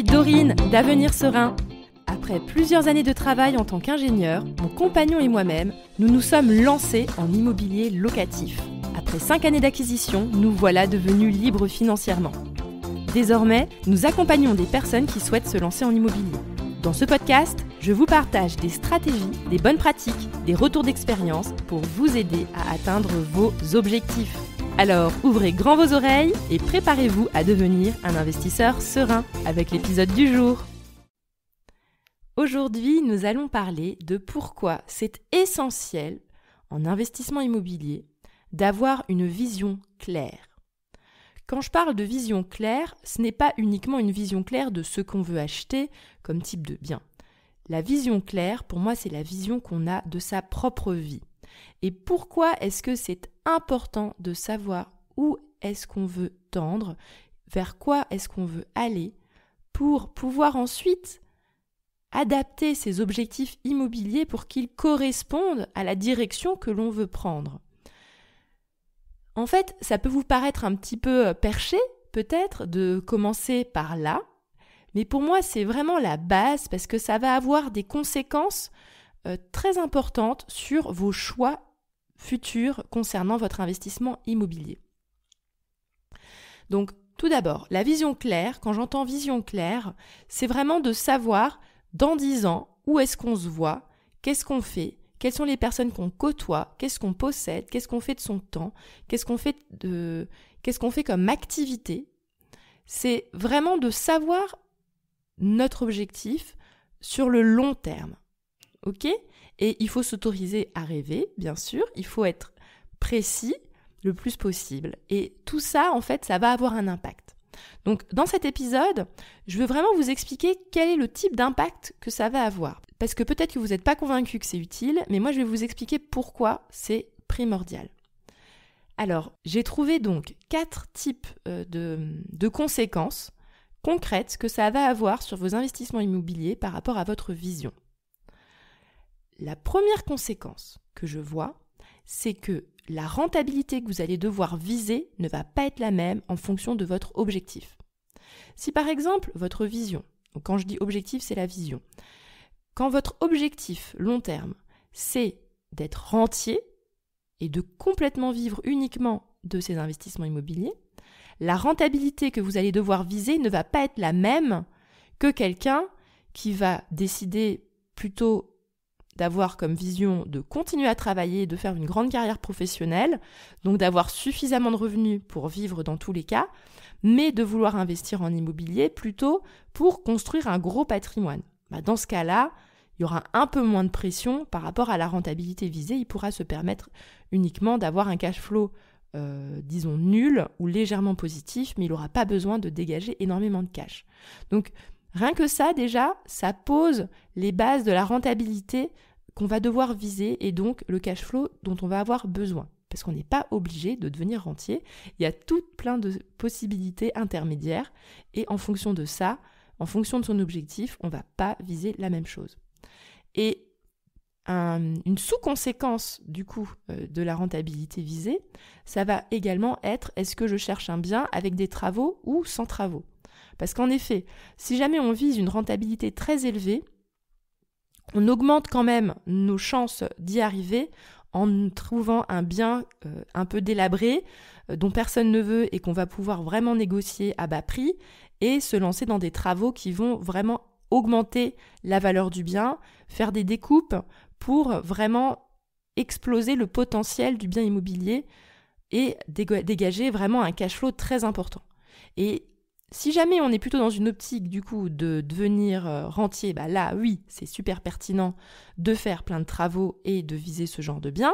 suis Dorine d'Avenir Serein. Après plusieurs années de travail en tant qu'ingénieur, mon compagnon et moi-même, nous nous sommes lancés en immobilier locatif. Après 5 années d'acquisition, nous voilà devenus libres financièrement. Désormais, nous accompagnons des personnes qui souhaitent se lancer en immobilier. Dans ce podcast, je vous partage des stratégies, des bonnes pratiques, des retours d'expérience pour vous aider à atteindre vos objectifs. Alors, ouvrez grand vos oreilles et préparez-vous à devenir un investisseur serein avec l'épisode du jour. Aujourd'hui, nous allons parler de pourquoi c'est essentiel en investissement immobilier d'avoir une vision claire. Quand je parle de vision claire, ce n'est pas uniquement une vision claire de ce qu'on veut acheter comme type de bien. La vision claire, pour moi, c'est la vision qu'on a de sa propre vie. Et pourquoi est-ce que c'est important de savoir où est-ce qu'on veut tendre, vers quoi est-ce qu'on veut aller, pour pouvoir ensuite adapter ses objectifs immobiliers pour qu'ils correspondent à la direction que l'on veut prendre. En fait, ça peut vous paraître un petit peu perché, peut-être, de commencer par là, mais pour moi, c'est vraiment la base parce que ça va avoir des conséquences très importantes sur vos choix futurs concernant votre investissement immobilier. Donc, tout d'abord, la vision claire, quand j'entends vision claire, c'est vraiment de savoir, dans 10 ans, où est-ce qu'on se voit, qu'est-ce qu'on fait, quelles sont les personnes qu'on côtoie, qu'est-ce qu'on possède, qu'est-ce qu'on fait de son temps, qu'est-ce qu'on fait comme activité. C'est vraiment de savoir notre objectif sur le long terme. Ok ? Et il faut s'autoriser à rêver, bien sûr. Il faut être précis le plus possible. Et tout ça, en fait, ça va avoir un impact. Donc, dans cet épisode, je veux vraiment vous expliquer quel est le type d'impact que ça va avoir. Parce que peut-être que vous n'êtes pas convaincu que c'est utile, mais moi, je vais vous expliquer pourquoi c'est primordial. Alors, j'ai trouvé donc 4 types de conséquences concrètes que ça va avoir sur vos investissements immobiliers par rapport à votre vision. La première conséquence que je vois, c'est que la rentabilité que vous allez devoir viser ne va pas être la même en fonction de votre objectif. Si par exemple, votre vision, donc quand je dis objectif, c'est la vision, quand votre objectif long terme, c'est d'être rentier et de complètement vivre uniquement de ces investissements immobiliers, la rentabilité que vous allez devoir viser ne va pas être la même que quelqu'un qui va décider plutôt d'avoir comme vision de continuer à travailler, de faire une grande carrière professionnelle, donc d'avoir suffisamment de revenus pour vivre dans tous les cas, mais de vouloir investir en immobilier plutôt pour construire un gros patrimoine. Dans ce cas-là, il y aura un peu moins de pression par rapport à la rentabilité visée. Il pourra se permettre uniquement d'avoir un cash flow, disons, nul ou légèrement positif, mais il n'aura pas besoin de dégager énormément de cash. Donc, rien que ça, déjà, ça pose les bases de la rentabilité qu'on va devoir viser et donc le cash flow dont on va avoir besoin. Parce qu'on n'est pas obligé de devenir rentier. Il y a tout plein de possibilités intermédiaires et en fonction de ça, en fonction de son objectif, on ne va pas viser la même chose. Et une sous-conséquence du coup de la rentabilité visée, ça va également être est-ce que je cherche un bien avec des travaux ou sans travaux ? Parce qu'en effet, si jamais on vise une rentabilité très élevée, on augmente quand même nos chances d'y arriver en trouvant un bien un peu délabré, dont personne ne veut et qu'on va pouvoir vraiment négocier à bas prix et se lancer dans des travaux qui vont vraiment augmenter la valeur du bien, faire des découpes pour vraiment exploser le potentiel du bien immobilier et dégager vraiment un cash flow très important. Et si jamais on est plutôt dans une optique du coup de devenir rentier, là oui, c'est super pertinent de faire plein de travaux et de viser ce genre de bien.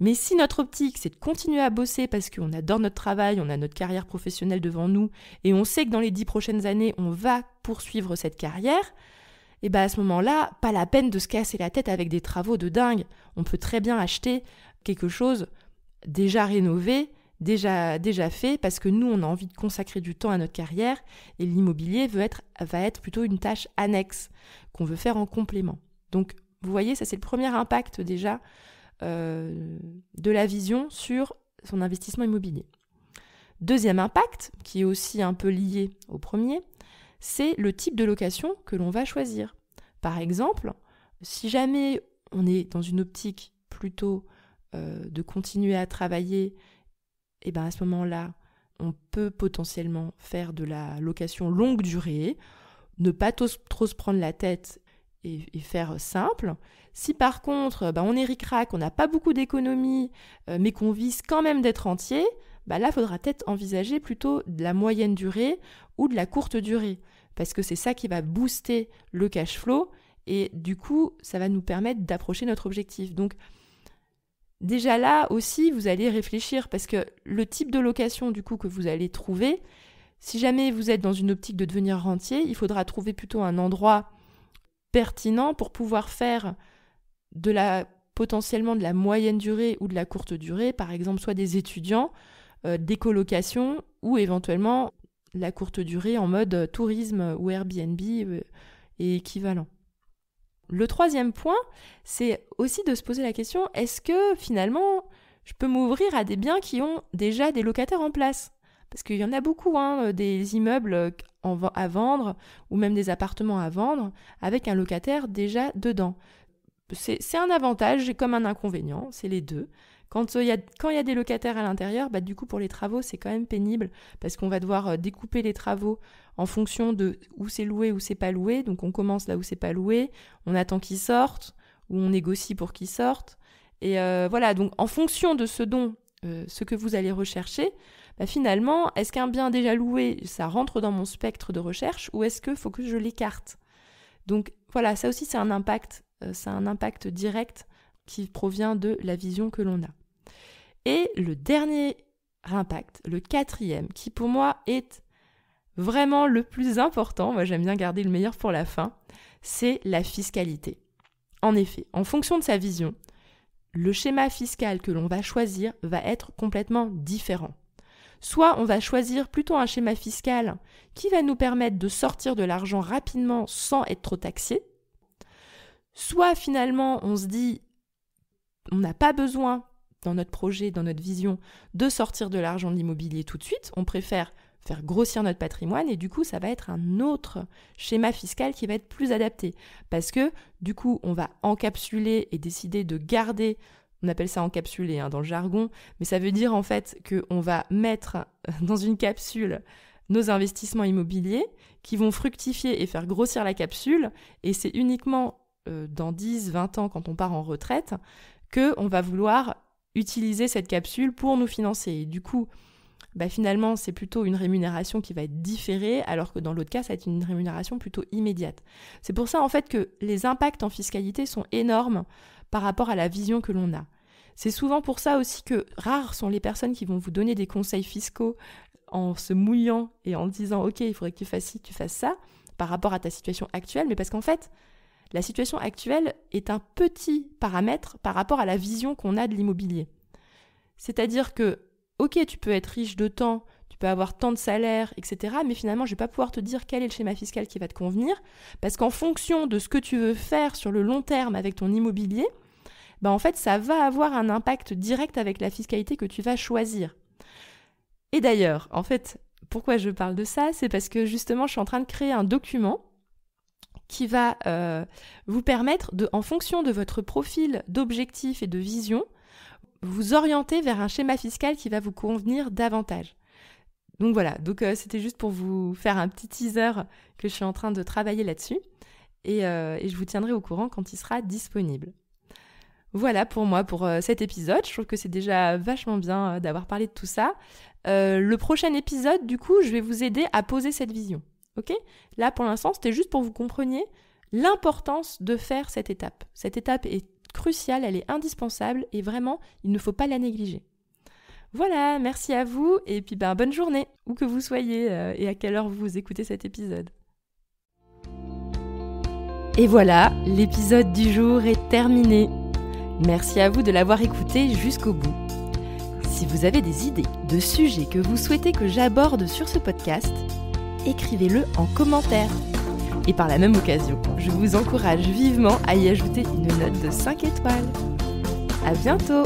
Mais si notre optique c'est de continuer à bosser parce qu'on adore notre travail, on a notre carrière professionnelle devant nous et on sait que dans les 10 prochaines années on va poursuivre cette carrière, et à ce moment-là, pas la peine de se casser la tête avec des travaux de dingue. On peut très bien acheter quelque chose déjà rénové, déjà fait, parce que nous, on a envie de consacrer du temps à notre carrière et l'immobilier va être plutôt une tâche annexe qu'on veut faire en complément. Donc, vous voyez, ça c'est le premier impact déjà de la vision sur son investissement immobilier. Deuxième impact, qui est aussi un peu lié au premier, c'est le type de location que l'on va choisir. Par exemple, si jamais on est dans une optique plutôt de continuer à travailler, et bien à ce moment-là, on peut potentiellement faire de la location longue durée, ne pas trop se prendre la tête et faire simple. Si par contre, on est ric-rac, on n'a pas beaucoup d'économies, mais qu'on vise quand même d'être entier, là, il faudra peut-être envisager plutôt de la moyenne durée ou de la courte durée, parce que c'est ça qui va booster le cash flow et du coup, ça va nous permettre d'approcher notre objectif. Donc, déjà là aussi, vous allez réfléchir parce que le type de location du coup que vous allez trouver, si jamais vous êtes dans une optique de devenir rentier, il faudra trouver plutôt un endroit pertinent pour pouvoir faire potentiellement de la moyenne durée ou de la courte durée, par exemple soit des étudiants, des colocations ou éventuellement la courte durée en mode tourisme ou Airbnb et équivalent. Le troisième point, c'est aussi de se poser la question, est-ce que finalement, je peux m'ouvrir à des biens qui ont déjà des locataires en place ? Parce qu'il y en a beaucoup, des immeubles à vendre ou même des appartements à vendre avec un locataire déjà dedans. C'est un avantage comme un inconvénient, c'est les deux. Quand il y a des locataires à l'intérieur, du coup pour les travaux c'est quand même pénible parce qu'on va devoir découper les travaux en fonction de où c'est loué, où c'est pas loué. Donc on commence là où c'est pas loué, on attend qu'ils sortent ou on négocie pour qu'ils sortent. Et voilà, donc en fonction de ce que vous allez rechercher, finalement, est-ce qu'un bien déjà loué, ça rentre dans mon spectre de recherche ou est-ce qu'il faut que je l'écarte ? Donc voilà, ça aussi c'est un impact direct qui provient de la vision que l'on a. Et le dernier impact, le quatrième, qui pour moi est vraiment le plus important, moi j'aime bien garder le meilleur pour la fin, c'est la fiscalité. En effet, en fonction de sa vision, le schéma fiscal que l'on va choisir va être complètement différent. Soit on va choisir plutôt un schéma fiscal qui va nous permettre de sortir de l'argent rapidement sans être trop taxé, soit finalement on se dit on n'a pas besoin dans notre projet, dans notre vision, de sortir de l'argent de l'immobilier tout de suite, on préfère faire grossir notre patrimoine et du coup ça va être un autre schéma fiscal qui va être plus adapté parce que du coup on va encapsuler et décider de garder, on appelle ça encapsuler dans le jargon, mais ça veut dire en fait qu'on va mettre dans une capsule nos investissements immobiliers qui vont fructifier et faire grossir la capsule et c'est uniquement dans 10, 20 ans quand on part en retraite qu'on va vouloir utiliser cette capsule pour nous financer. Et du coup, finalement, c'est plutôt une rémunération qui va être différée, alors que dans l'autre cas, ça va être une rémunération plutôt immédiate. C'est pour ça, en fait, que les impacts en fiscalité sont énormes par rapport à la vision que l'on a. C'est souvent pour ça aussi que rares sont les personnes qui vont vous donner des conseils fiscaux en se mouillant et en disant « Ok, il faudrait que tu fasses ci, tu fasses ça » par rapport à ta situation actuelle, mais parce qu'en fait, la situation actuelle est un petit paramètre par rapport à la vision qu'on a de l'immobilier. C'est-à-dire que, ok, tu peux être riche de temps, tu peux avoir tant de salaire, etc. Mais finalement, je ne vais pas pouvoir te dire quel est le schéma fiscal qui va te convenir, parce qu'en fonction de ce que tu veux faire sur le long terme avec ton immobilier, en fait, ça va avoir un impact direct avec la fiscalité que tu vas choisir. Et d'ailleurs, en fait, pourquoi je parle de ça ? C'est parce que justement, je suis en train de créer un document qui va vous permettre, en fonction de votre profil d'objectif et de vision, vous orienter vers un schéma fiscal qui va vous convenir davantage. Donc voilà, c'était juste pour vous faire un petit teaser que je suis en train de travailler là-dessus et je vous tiendrai au courant quand il sera disponible. Voilà pour moi pour cet épisode, je trouve que c'est déjà vachement bien d'avoir parlé de tout ça. Le prochain épisode, du coup, je vais vous aider à poser cette vision. Ok ? Là, pour l'instant, c'était juste pour que vous compreniez l'importance de faire cette étape. Cette étape est cruciale, elle est indispensable et vraiment, il ne faut pas la négliger. Voilà, merci à vous et puis bonne journée, où que vous soyez et à quelle heure vous écoutez cet épisode. Et voilà, l'épisode du jour est terminé. Merci à vous de l'avoir écouté jusqu'au bout. Si vous avez des idées de sujets que vous souhaitez que j'aborde sur ce podcast, écrivez-le en commentaire. Et par la même occasion, je vous encourage vivement à y ajouter une note de 5 étoiles. À bientôt!